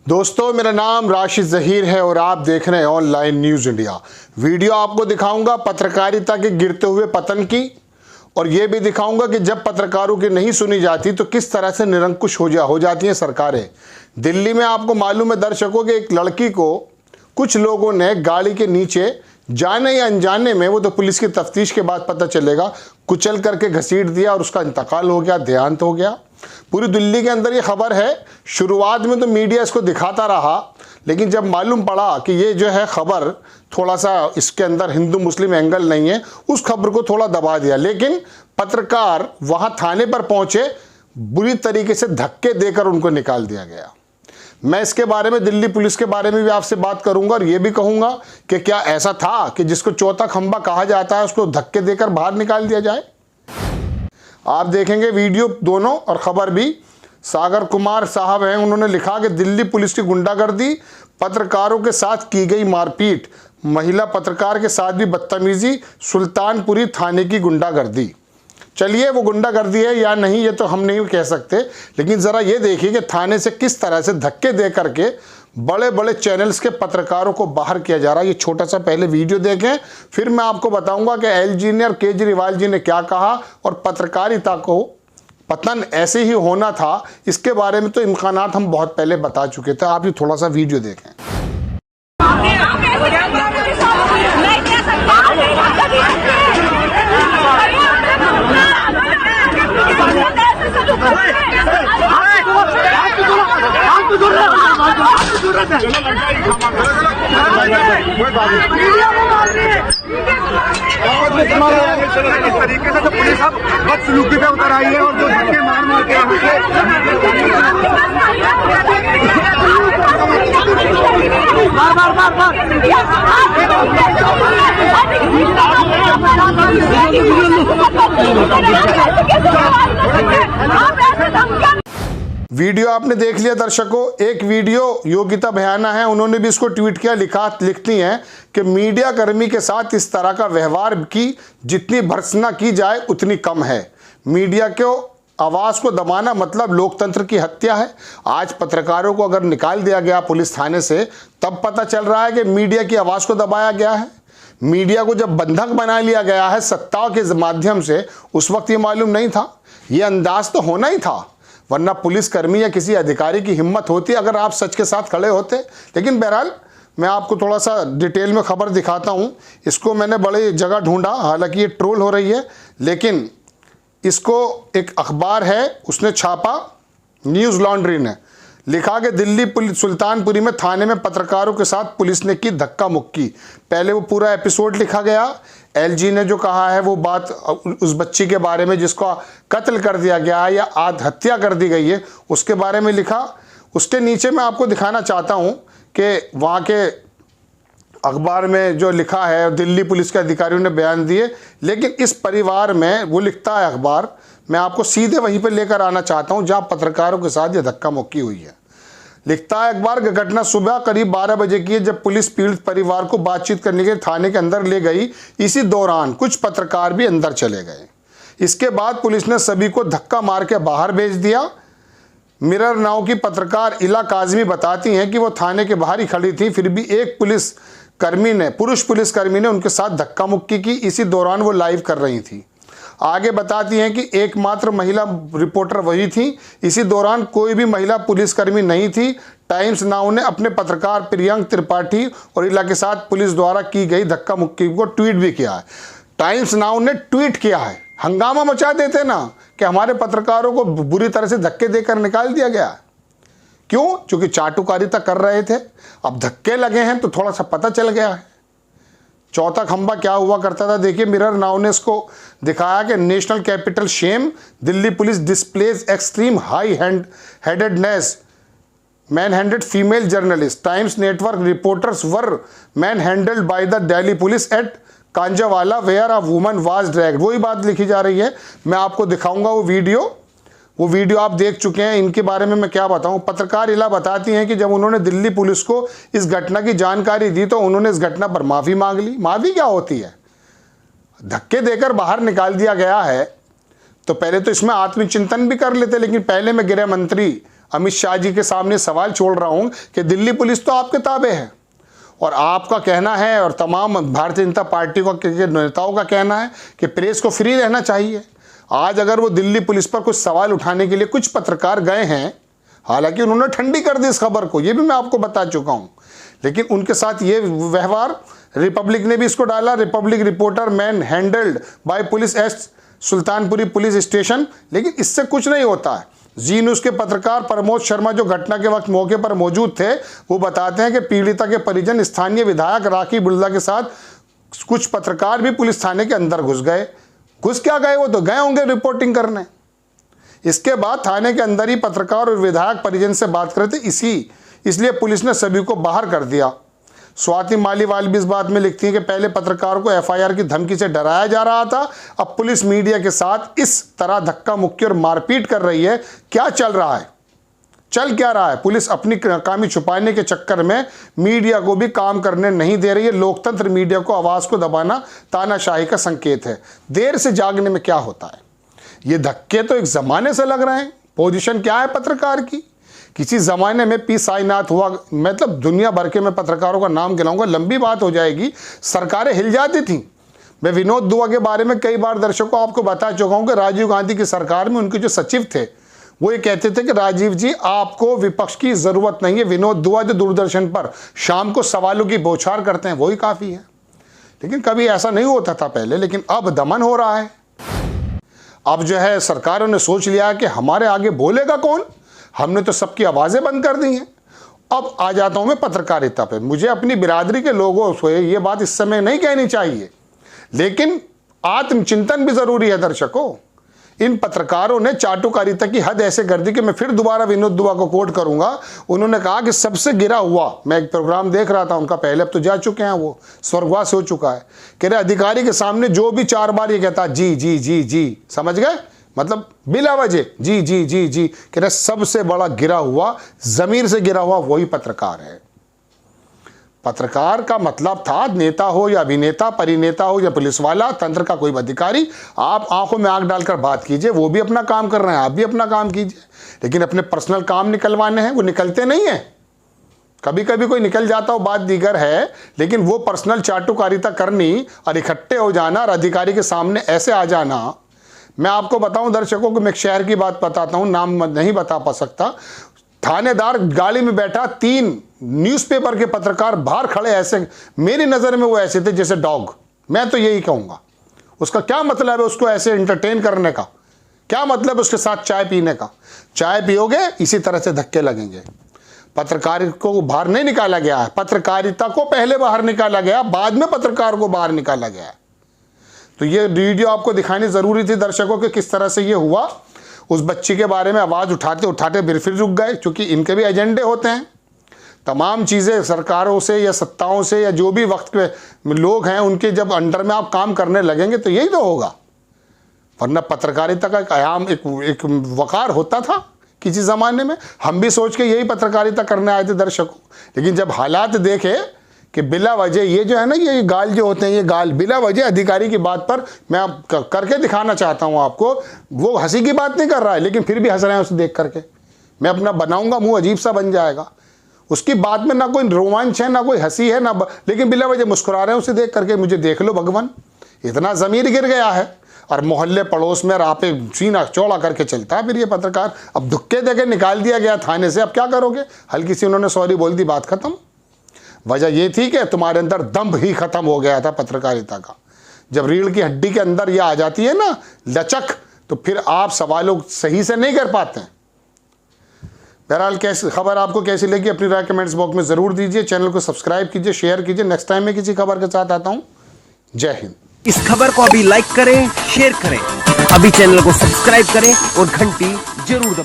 दोस्तों, मेरा नाम राशिद ज़हीर है और आप देख रहे हैं ऑनलाइन न्यूज़ इंडिया। वीडियो आपको दिखाऊंगा पत्रकारिता के गिरते हुए पतन की, और ये भी दिखाऊंगा कि जब पत्रकारों की नहीं सुनी जाती तो किस तरह से निरंकुश हो जाती हैं सरकारें। दिल्ली में आपको मालूम है दर्शकों कि एक लड़की को कुछ लोगों ने गाड़ी के नीचे जाने या अनजाने में, वो तो पुलिस की तफ्तीश के बाद पता चलेगा, कुचल करके घसीट दिया और उसका इंतकाल हो गया, देहांत हो गया। पूरी दिल्ली के अंदर ये खबर है। शुरुआत में तो मीडिया इसको दिखाता रहा, लेकिन जब मालूम पड़ा कि ये जो है खबर थोड़ा सा इसके अंदर हिंदू मुस्लिम एंगल नहीं है, उस खबर को थोड़ा दबा दिया। लेकिन पत्रकार वहाँ थाने पर पहुँचे, बुरी तरीके से धक्के देकर उनको निकाल दिया गया। मैं इसके बारे में, दिल्ली पुलिस के बारे में भी आपसे बात करूंगा और ये भी कहूंगा कि क्या ऐसा था कि जिसको चौथा खंबा कहा जाता है उसको धक्के देकर बाहर निकाल दिया जाए। आप देखेंगे वीडियो दोनों और खबर भी। सागर कुमार साहब हैं, उन्होंने लिखा कि दिल्ली पुलिस की गुंडागर्दी, पत्रकारों के साथ की गई मारपीट, महिला पत्रकार के साथ भी बदतमीजी, सुल्तानपुरी थाने की गुंडागर्दी। चलिए, वो गुंडागर्दी है या नहीं ये तो हम नहीं कह सकते, लेकिन ज़रा ये देखिए कि थाने से किस तरह से धक्के दे करके बड़े बड़े चैनल्स के पत्रकारों को बाहर किया जा रहा है। ये छोटा सा पहले वीडियो देखें, फिर मैं आपको बताऊंगा कि एलजी ने और केजरीवाल जी ने क्या कहा और पत्रकारिता को पतन ऐसे ही होना था, इसके बारे में तो इम्कानात हम बहुत पहले बता चुके थे। आप ये थोड़ा सा वीडियो देखें। इस तरीके से तो पुलिस अब बदसलूकी पे उतर आई है और जो धक्के मार के वीडियो आपने देख लिया दर्शकों। एक वीडियो योगिता भयाना है, उन्होंने भी इसको ट्वीट किया, लिखती हैं कि मीडिया कर्मी के साथ इस तरह का व्यवहार की जितनी भर्त्सना की जाए उतनी कम है। मीडिया को आवाज़ को दबाना मतलब लोकतंत्र की हत्या है। आज पत्रकारों को अगर निकाल दिया गया पुलिस थाने से, तब पता चल रहा है कि मीडिया की आवाज़ को दबाया गया है। मीडिया को जब बंधक बना लिया गया है सत्ता के माध्यम से, उस वक्त ये मालूम नहीं था। ये अंदाज तो होना ही था, वरना पुलिसकर्मी या किसी अधिकारी की हिम्मत होती अगर आप सच के साथ खड़े होते। लेकिन बहरहाल मैं आपको थोड़ा सा डिटेल में खबर दिखाता हूँ। इसको मैंने बड़ी जगह ढूंढा, हालांकि ये ट्रोल हो रही है, लेकिन इसको एक अखबार है उसने छापा, न्यूज़ लॉन्ड्री ने लिखा कि दिल्ली पुलिस सुल्तानपुरी में थाने में पत्रकारों के साथ पुलिस ने की धक्का मुक्की। पहले वो पूरा एपिसोड लिखा गया, एलजी ने जो कहा है वो बात उस बच्ची के बारे में जिसका कत्ल कर दिया गया है या आत्महत्या कर दी गई है उसके बारे में लिखा। उसके नीचे मैं आपको दिखाना चाहता हूँ कि वहाँ के अखबार में जो लिखा है दिल्ली पुलिस के अधिकारियों ने बयान दिए, लेकिन इस परिवार में वो लिखता है अखबार, मैं आपको सीधे वहीं पर लेकर आना चाहता हूँ जहाँ पत्रकारों के साथ ये धक्का मुक्की हुई है। लिखता है अखबार कि घटना सुबह करीब 12 बजे की है, जब पुलिस पीड़ित परिवार को बातचीत करने के लिए थाने के अंदर ले गई। इसी दौरान कुछ पत्रकार भी अंदर चले गए। इसके बाद पुलिस ने सभी को धक्का मार के बाहर भेज दिया। मिरर नाव की पत्रकार इला काजमी बताती हैं कि वो थाने के बाहर ही खड़ी थी, फिर भी एक पुरुष पुलिसकर्मी ने उनके साथ धक्का मुक्की की। इसी दौरान वो लाइव कर रही थी। आगे बताती हैं कि एकमात्र महिला रिपोर्टर वही थी। इसी दौरान कोई भी महिला पुलिसकर्मी नहीं थी। टाइम्स नाउ ने अपने पत्रकार प्रियंक त्रिपाठी और इला के साथ पुलिस द्वारा की गई धक्का मुक्की को ट्वीट भी किया है। टाइम्स नाउ ने ट्वीट किया है, हंगामा मचा देते ना कि हमारे पत्रकारों को बुरी तरह से धक्के देकर निकाल दिया गया। क्यों? क्योंकि चाटुकारिता कर रहे थे। अब धक्के लगे हैं तो थोड़ा सा पता चल गया है। चौथा खंबा क्या हुआ करता था, देखिए मिरर नाउ ने इसको दिखाया कि national capital shame, Delhi police displays extreme high handedness, manhandled female journalist, Times Network reporters were man handled by the Delhi police at Kanjhawala where a woman was dragged, वही बात लिखी जा रही है। मैं आपको दिखाऊंगा वो वीडियो आप देख चुके हैं। इनके बारे में मैं क्या बताऊं। पत्रकार इला बताती हैं कि जब उन्होंने दिल्ली पुलिस को इस घटना की जानकारी दी तो उन्होंने इस घटना पर माफ़ी मांग ली। माफ़ी क्या होती है? धक्के देकर बाहर निकाल दिया गया है तो पहले तो इसमें आत्मचिंतन भी कर लेते। लेकिन पहले मैं गृह मंत्री अमित शाह जी के सामने सवाल छोड़ रहा हूं कि दिल्ली पुलिस तो आपके ताबे है और आपका कहना है और तमाम भारतीय जनता पार्टी के नेताओं का कहना है कि प्रेस को फ्री रहना चाहिए। आज अगर वो दिल्ली पुलिस पर कुछ सवाल उठाने के लिए कुछ पत्रकार गए हैं, हालांकि उन्होंने ठंडी कर दी इस खबर को, ये भी मैं आपको बता चुका हूं, लेकिन उनके साथ ये व्यवहार रिपब्लिक ने भी इसको डाला। Republic reporter man handled by police at Sultanpuri police station, लेकिन इससे कुछ नहीं होता है। जी न्यूज़ के पत्रकार प्रमोद शर्मा जो घटना के वक्त मौके पर मौजूद थे, वो बताते हैं कि पीड़िता के परिजन स्थानीय विधायक राखी बिरला के साथ कुछ पत्रकार भी पुलिस थाने के अंदर घुस गए। घुस क्या गए? वो तो गए होंगे रिपोर्टिंग करने। इसके बाद थाने के अंदर ही पत्रकार और विधायक परिजन से बात करते इसलिए पुलिस ने सभी को बाहर कर दिया। स्वाति मालीवाल भी इस बात में लिखती है कि पहले पत्रकार को एफआईआर की धमकी से डराया जा रहा था, अब पुलिस मीडिया के साथ इस तरह धक्का मुक्की और मारपीट कर रही है। क्या चल रहा है? चल क्या रहा है? पुलिस अपनी नाकामी छुपाने के चक्कर में मीडिया को भी काम करने नहीं दे रही है। लोकतंत्र मीडिया को आवाज को दबाना तानाशाही का संकेत है। देर से जागने में क्या होता है? ये धक्के तो एक जमाने से लग रहे हैं। पोजीशन क्या है पत्रकार की? किसी ज़माने में पी साईनाथ हुआ, मतलब दुनिया भर के मैं पत्रकारों का नाम गिनाऊंगा, लंबी बात हो जाएगी। सरकारें हिल जाती थीं। मैं विनोद दुआ के बारे में कई बार दर्शकों आपको बता चुका हूं कि राजीव गांधी की सरकार में उनके जो सचिव थे वो ये कहते थे कि राजीव जी आपको विपक्ष की ज़रूरत नहीं है, विनोद दुआ जो दूरदर्शन पर शाम को सवालों की बौछार करते हैं वही काफ़ी है। लेकिन कभी ऐसा नहीं होता था पहले, लेकिन अब दमन हो रहा है। अब जो है सरकारों ने सोच लिया कि हमारे आगे बोलेगा कौन, हमने तो सबकी आवाज़ें बंद कर दी हैं। अब आ जाता हूं मैं पत्रकारिता पे। मुझे अपनी बिरादरी के लोगों से ये बात इस समय नहीं कहनी चाहिए, लेकिन आत्मचिंतन भी ज़रूरी है दर्शकों। इन पत्रकारों ने चाटुकारिता की हद ऐसे कर दी कि मैं फिर दोबारा विनोद दुआ को कोट करूंगा। उन्होंने कहा कि सबसे गिरा हुआ, मैं एक प्रोग्राम देख रहा था उनका, पहले अब तो जा चुके हैं, वो स्वर्गवास हो चुका है, कह रहे अधिकारी के सामने जो भी 4 बार ये कहता जी जी जी जी, समझ गए, मतलब बिला वजह जी जी जी जी, कह रहे सबसे बड़ा गिरा हुआ, जमीर से गिरा हुआ वही पत्रकार है। पत्रकार का मतलब था नेता हो या अभिनेता, परिनेता हो या पुलिस वाला, तंत्र का कोई अधिकारी। आप आंखों में आंख डालकर बात कीजिए, वो भी अपना काम कर रहे हैं, आप भी अपना काम कीजिए। लेकिन अपने पर्सनल काम निकलवाने हैं, वो निकलते नहीं हैं। कभी कभी कोई निकल जाता हो, बात दीगर है, लेकिन वो पर्सनल चाटुकारिता करनी और इकट्ठे हो जाना और अधिकारी के सामने ऐसे आ जाना। मैं आपको बताऊं दर्शकों को, मैं एक शहर की बात बताता हूं, नाम नहीं बता पा सकता। थानेदार गाड़ी में बैठा, 3 न्यूज़पेपर के पत्रकार बाहर खड़े, ऐसे मेरी नज़र में वो ऐसे थे जैसे डॉग। मैं तो यही कहूँगा। उसका क्या मतलब है उसको ऐसे एंटरटेन करने का? क्या मतलब है उसके साथ चाय पीने का? चाय पियोगे इसी तरह से धक्के लगेंगे। पत्रकारिता को बाहर नहीं निकाला गया है, पत्रकारिता को पहले बाहर निकाला गया, बाद में पत्रकार को बाहर निकाला गया है। तो ये वीडियो आपको दिखानी ज़रूरी थी दर्शकों कि किस तरह से ये हुआ। उस बच्ची के बारे में आवाज़ उठाते उठाते फिर रुक गए, क्योंकि इनके भी एजेंडे होते हैं। तमाम चीज़ें सरकारों से या सत्ताओं से या जो भी वक्त के लोग हैं उनके जब अंडर में आप काम करने लगेंगे तो यही तो होगा। वरना पत्रकारिता का एक आयाम, एक वकार होता था किसी ज़माने में। हम भी सोच के यही पत्रकारिता करने आए थे दर्शकों, लेकिन जब हालात देखे कि बिला वजह ये जो है ना, ये गाल जो होते हैं, ये गाल बिला वजह अधिकारी की बात पर मैं करके दिखाना चाहता हूँ आपको। वो हंसी की बात नहीं कर रहा है, लेकिन फिर भी हंस रहे हैं उसे देख करके। मैं अपना बनाऊंगा मुंह अजीब सा बन जाएगा। उसकी बात में ना कोई रोमांच है, ना कोई हंसी है, ना लेकिन बिला वजह मुस्कुरा रहे हैं उसे देख करके। मुझे देख लो भगवान, इतना ज़मीर गिर गया है। और मोहल्ले पड़ोस में राह पे सीना चौड़ा करके चलता है फिर ये पत्रकार। अब धक्के देके निकाल दिया गया थाने से, अब क्या करोगे? हल्की सी उन्होंने सॉरी बोल दी, बात खत्म। वजह ये थी कि तुम्हारे अंदर दम्भ ही खत्म हो गया था पत्रकारिता का। जब रीढ़ की हड्डी के अंदर ये आ जाती है ना लचक, तो फिर आप सवालों सही से नहीं कर पाते हैं। बहरहाल कैसी खबर आपको कैसी लगी अपनी राय कमेंट्स बॉक्स में ज़रूर दीजिए। चैनल को सब्सक्राइब कीजिए, शेयर कीजिए। नेक्स्ट टाइम मैं किसी खबर के साथ आता हूँ। जय हिंद। इस खबर को अभी लाइक करें, शेयर करें, अभी चैनल को सब्सक्राइब करें और घंटी जरूर दबाएं।